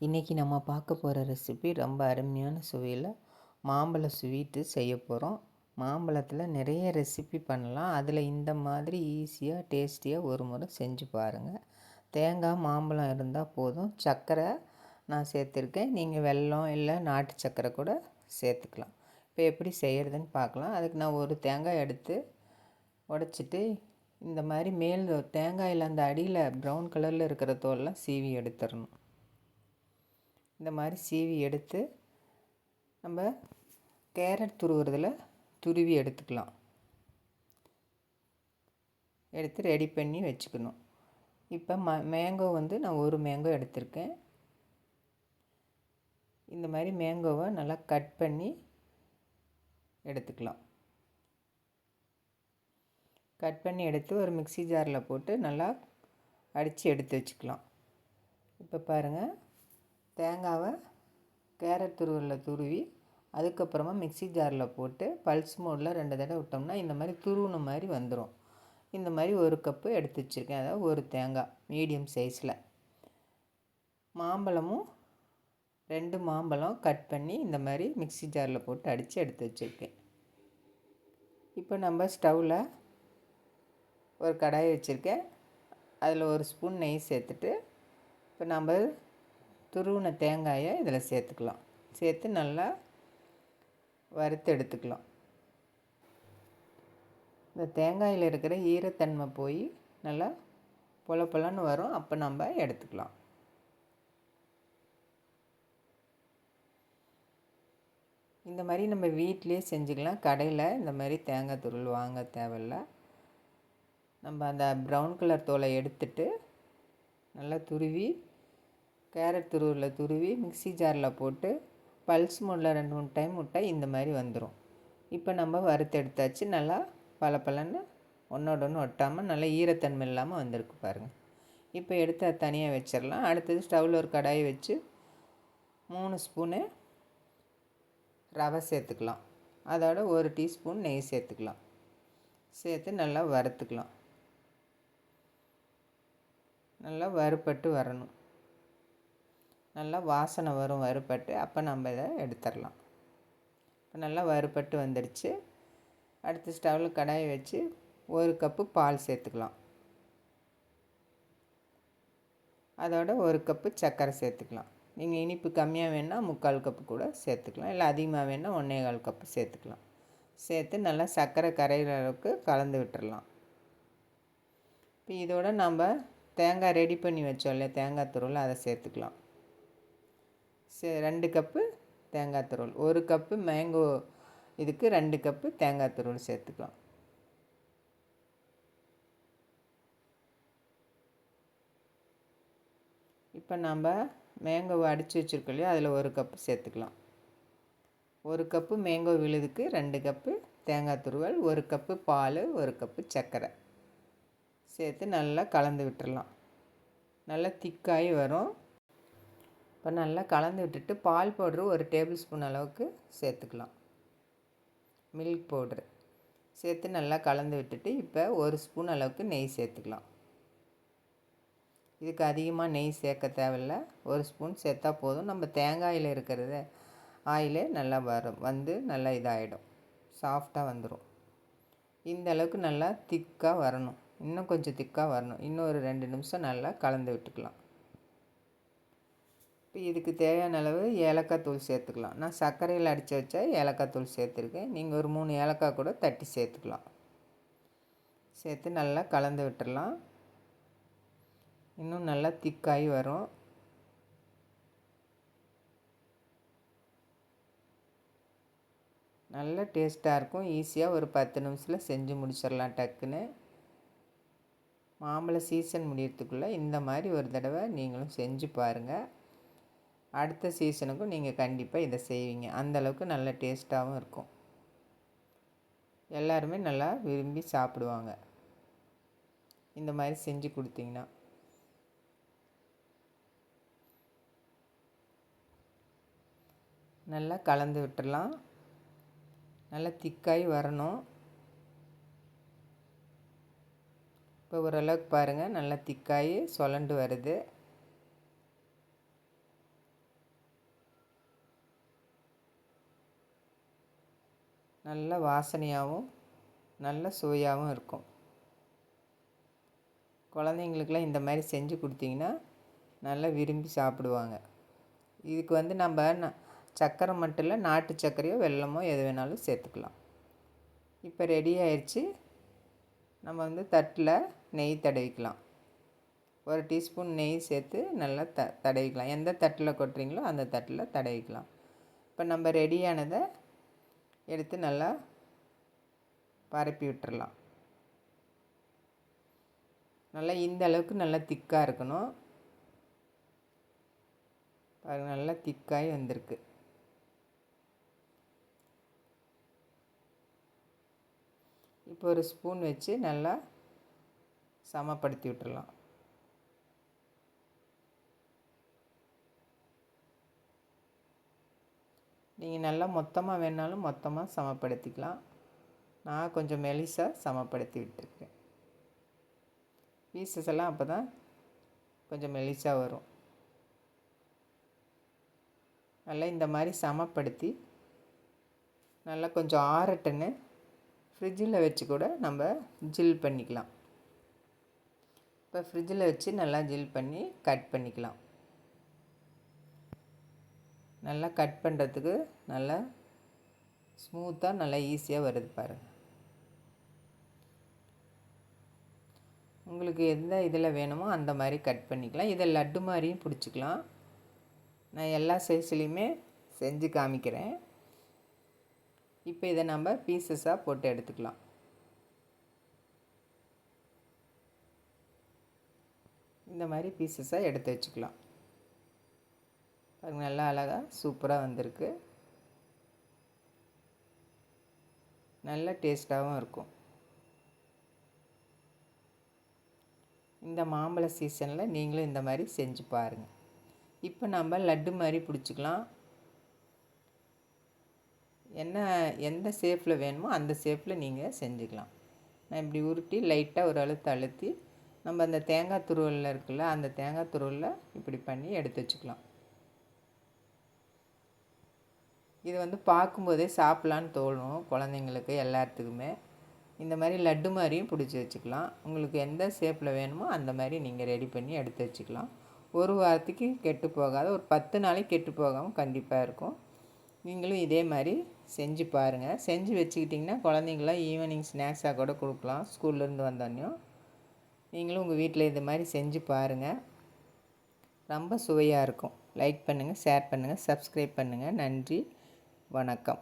இன்றைக்கி நம்ம பார்க்க போகிற ரெசிபி ரொம்ப அருமையான சுவையில் மாம்பழ ஸ்வீட்டு செய்ய போகிறோம். மாம்பழத்தில் நிறைய ரெசிபி பண்ணலாம். அதில் இந்த மாதிரி ஈஸியாக டேஸ்டியாக ஒரு முறை செஞ்சு பாருங்கள். தேங்காய் மாம்பழம் இருந்தால் போதும். சர்க்கரை நான் சேர்த்துருக்கேன். நீங்கள் வெல்லம் இல்லை நாட்டு சர்க்கரை கூட சேர்த்துக்கலாம். இப்போ எப்படி செய்கிறதுன்னு பார்க்கலாம். அதுக்கு நான் ஒரு தேங்காய் எடுத்து உடச்சிட்டு இந்த மாதிரி மேல் தேங்காயில் அந்த அடியில் ப்ரௌன் கலரில் இருக்கிற தோலெலாம் சீவி எடுத்துடணும். இந்த மாதிரி சீவி எடுத்து நம்ம கேரட் துருவுறதில் துருவி எடுத்துக்கலாம். எடுத்து ரெடி பண்ணி வச்சுக்கணும். இப்போ மேங்கோ நான் ஒரு மேங்கோ எடுத்திருக்கேன். இந்த மாதிரி மேங்கோவை நல்லா கட் பண்ணி எடுத்துக்கலாம். கட் பண்ணி எடுத்து ஒரு மிக்ஸி ஜாரில் போட்டு நல்லா அடித்து எடுத்து வச்சுக்கலாம். இப்போ பாருங்கள், தேங்காவை கேரட் துருவலில் துருவி அதுக்கப்புறமா மிக்ஸி ஜாரில் போட்டு பல்ஸ் மோடில் 2 தடவை விட்டோம்னா இந்த மாதிரி துருவுன மாதிரி வந்துடும். இந்த மாதிரி ஒரு கப்பு எடுத்து வச்சுருக்கேன். அதாவது ஒரு தேங்காய் மீடியம் சைஸில். மாம்பழமும் 2 மாம்பழம் கட் பண்ணி இந்த மாதிரி மிக்ஸி ஜாரில் போட்டு அடித்து எடுத்து வச்சுருக்கேன். இப்போ நம்ம ஸ்டவ்வில் ஒரு கடாயை வச்சுருக்கேன். அதில் ஒரு ஸ்பூன் நெய் சேர்த்துட்டு இப்போ நம்ம துருவின தேங்காயை இதில் சேர்த்துக்கலாம். சேர்த்து நல்லா வறுத்து எடுத்துக்கலாம். இந்த தேங்காயில் இருக்கிற ஈரத்தன்மை போய் நல்லா பொல பொலன்னு வரும். அப்போ நம்ம எடுத்துக்கலாம். இந்த மாதிரி நம்ம வீட்டிலே செஞ்சுக்கலாம். கடையில் இந்த மாதிரி தேங்காய் துருள் வாங்க தேவையில்ல. நம்ம அந்த ப்ரௌன் கலர் தோலை எடுத்துட்டு நல்லா துருவி கேரட் துருவில் துருவி மிக்ஸி ஜாரில் போட்டு பல்ஸ் மோடில் 2-3 டைம் விட்டால் இந்த மாதிரி வந்துடும். இப்போ நம்ம வறுத்து எடுத்தாச்சு. நல்லா பலன்னு ஒன்றோட ஒன்று ஒட்டாமல் நல்லா ஈரத்தன்மை இல்லாமல் வந்திருக்கு பாருங்கள். இப்போ எடுத்து அதை தனியாக வச்சிடலாம். அடுத்தது ஸ்டவ்வில் ஒரு கடாயை வச்சு 3 ஸ்பூனு ரவை சேர்த்துக்கலாம். அதோட 1 டீஸ்பூன் நெய் சேர்த்துக்கலாம். சேர்த்து நல்லா வறுத்துக்கலாம். நல்லா வறுபட்டு வரணும். நல்லா வாசனை வரும் வறுபட்டு. அப்போ நம்ம இதை எடுத்துடலாம். இப்போ நல்லா வறுபட்டு வந்துடுச்சு. அடுத்து ஸ்டவ்வில் கடாயை வச்சு 1 கப்பு பால் சேர்த்துக்கலாம். அதோட 1 கப்பு சர்க்கரை சேர்த்துக்கலாம். நீங்கள் இனிப்பு கம்மியாக வேணால் 3/4 கப்பு கூட சேர்த்துக்கலாம். இல்லை அதிகமாக வேணால் 1 1/4 கப்பு சேர்த்துக்கலாம். சேர்த்து நல்லா சர்க்கரை கரைகிற அளவுக்கு கலந்து விட்டுடலாம். இப்போ இதோட நம்ம தேங்காய் ரெடி பண்ணி வச்சோம் இல்லையா, தேங்காய் துருவல், அதை சேர்த்துக்கலாம். 2 கப்பு தேங்காய் துருவல். 1 கப்பு மேங்கோ இதுக்கு 2 கப்பு தேங்காய் துருவல் சேர்த்துக்கலாம். இப்போ நம்ம மேங்கோவை அடித்து வச்சுருக்கோம் இல்லையா, அதில் 1 கப்பு சேர்த்துக்கலாம். 1 கப்பு மேங்கோ விழுதுக்கு 2 கப்பு தேங்காய் துருவல், 1 கப்பு பால், 1 கப்பு சர்க்கரை சேர்த்து நல்லா கலந்து விட்டுடலாம். நல்லா திக்காகி வரும். இப்போ நல்லா கலந்து விட்டுட்டு பால் பவுட்ரு 1 டேபிள் ஸ்பூன் அளவுக்கு சேர்த்துக்கலாம். மில்க் பவுட்ரு சேர்த்து நல்லா கலந்து விட்டுட்டு இப்போ 1 ஸ்பூன் அளவுக்கு நெய் சேர்த்துக்கலாம். இதுக்கு அதிகமாக நெய் சேர்க்க தேவையில்ல. 1 ஸ்பூன் சேர்த்தா போதும். நம்ம தேங்காயில் இருக்கிறது ஆயிலே நல்லா வந்து நல்லா இதாகிடும், சாஃப்டாக வந்துடும். இந்த அளவுக்கு நல்லா திக்காக வரணும். இன்னும் கொஞ்சம் திக்காக வரணும். இன்னும் ஒரு 2 நிமிஷம் நல்லா கலந்து விட்டுக்கலாம். இப்போ இதுக்கு தேவையான அளவு ஏலக்காய் தூள் சேர்த்துக்கலாம். நான் சர்க்கரையில் அடித்து வச்சா ஏலக்காய் தூள் சேர்த்துருக்கேன். நீங்கள் ஒரு 3 ஏலக்காய் கூட தட்டி சேர்த்துக்கலாம். சேர்த்து நல்லா கலந்து விட்டுடலாம். இன்னும் நல்லா திக்காகி வரும். நல்ல டேஸ்ட்டாக இருக்கும். ஈஸியாக ஒரு 10 நிமிஷத்தில் செஞ்சு முடிச்சிடலாம் டக்குன்னு. மாம்பழ சீசன் முடியறதுக்குள்ளே இந்த மாதிரி ஒரு தடவை நீங்களும் செஞ்சு பாருங்கள். அடுத்த சீசனுக்கும் நீங்கள் கண்டிப்பாக இதை செய்வீங்க. அந்தளவுக்கு நல்ல டேஸ்ட்டாகவும் இருக்கும். எல்லாருமே நல்லா விரும்பி சாப்பிடுவாங்க இந்த மாதிரி செஞ்சு கொடுத்தீங்கன்னா. நல்லா கலந்து விட்டுடலாம். நல்லா திக்காகி வரணும். இப்போ ஓரளவுக்கு பாருங்கள், நல்லா திக்காகி சுலண்டு வருது. நல்ல வாசனையாகவும் நல்ல சுவையாகவும் இருக்கும். குழந்தைங்களுக்கெல்லாம் இந்த மாதிரி செஞ்சு கொடுத்தீங்கன்னா நல்லா விரும்பி சாப்பிடுவாங்க. இதுக்கு நம்ம சர்க்கரை மட்டும் இல்லை, நாட்டு சர்க்கரையோ வெல்லமோ எது வேணாலும் சேர்த்துக்கலாம். இப்போ ரெடி ஆயிடுச்சு. நம்ம தட்டில் நெய் தடவிக்கலாம். 1 டீஸ்பூன் நெய் சேர்த்து நல்லா தடவிக்கலாம். எந்த தட்டில் கொட்டுறீங்களோ அந்த தட்டில் தடவிக்கலாம். இப்போ நம்ம ரெடியானதை எடுத்து நல்லா பரப்பி விட்டுறலாம். நல்லா இந்த அளவுக்கு நல்லா திக்காக இருக்கணும். பாருங்கள், நல்லா திக்காகி வந்திருக்கு. இப்போ ஒரு ஸ்பூன் வச்சு நல்லா சமப்படுத்தி விட்டுறலாம். நீங்கள் நல்லா மொத்தமாக வேணாலும் மொத்தமாக சமப்படுத்திக்கலாம். நான் கொஞ்சம் மெலிசாக சமப்படுத்தி விட்டுருக்கேன். பீசஸ் எல்லாம் அப்போ தான் கொஞ்சம் மெலிசாக வரும். நல்லா இந்த மாதிரி சமப்படுத்தி நல்லா கொஞ்சம் ஆறட்டுன்னு ஃப்ரிட்ஜில் வச்சு கூட நம்ம ஜில் பண்ணிக்கலாம். இப்போ ஃப்ரிட்ஜில் வச்சு நல்லா ஜில் பண்ணி கட் பண்ணிக்கலாம். நல்லா கட் பண்ணுறதுக்கு நல்லா ஸ்மூத்தாக நல்லா ஈஸியாக வருது பாருங்கள். உங்களுக்கு எந்த இதில் வேணுமோ அந்த மாதிரி கட் பண்ணிக்கலாம். இதை லட்டு மாதிரியும் பிடிச்சிக்கலாம். நான் எல்லா சைஸ்லேயுமே செஞ்சு காமிக்கிறேன். இப்போ இதை நம்ம பீசஸாக போட்டு எடுத்துக்கலாம். இந்த மாதிரி பீசஸாக எடுத்து வச்சுக்கலாம். பாருங்கள், நல்லா அழகாக சூப்பராக வந்திருக்கு. நல்ல டேஸ்ட்டாகவும் இருக்கும். இந்த மாம்பழ சீசனில் நீங்களும் இந்த மாதிரி செஞ்சு பாருங்கள். இப்போ நம்ம லட்டு மாதிரி பிடிச்சிக்கலாம். எந்த ஷேப்பில் வேணுமோ அந்த ஷேப்பில் நீங்கள் செஞ்சுக்கலாம். நான் இப்படி உருட்டி லைட்டாக ஒரு அழுத்தி நம்ம அந்த தேங்காய் துருவலில் இருக்குல்ல, அந்த தேங்காய் துருவலில் இப்படி பண்ணி எடுத்து வச்சுக்கலாம். இது பார்க்கும்போதே சாப்பிட்லான்னு தோணும் குழந்தைங்களுக்கு எல்லாத்துக்குமே. இந்த மாதிரி லட்டு மாதிரியும் பிடிச்சி வச்சுக்கலாம். உங்களுக்கு எந்த ஷேப்பில் வேணுமோ அந்த மாதிரி நீங்கள் ரெடி பண்ணி எடுத்து வச்சுக்கலாம். ஒரு வாரத்துக்கு கெட்டு போகாத, ஒரு 10 நாளைக்கு கெட்டு போகாமல் கண்டிப்பாக இருக்கும். நீங்களும் இதே மாதிரி செஞ்சு பாருங்கள். செஞ்சு வச்சுக்கிட்டிங்கன்னா குழந்தைங்களாம் ஈவினிங் ஸ்நாக்ஸாக கூட கொடுக்கலாம். ஸ்கூல்லேருந்து வந்தோடனையும் நீங்களும் உங்கள் வீட்டில் இது மாதிரி செஞ்சு பாருங்கள். ரொம்ப சுவையாக இருக்கும். லைக் பண்ணுங்கள், ஷேர் பண்ணுங்கள், சப்ஸ்கிரைப் பண்ணுங்கள். நன்றி, வணக்கம்.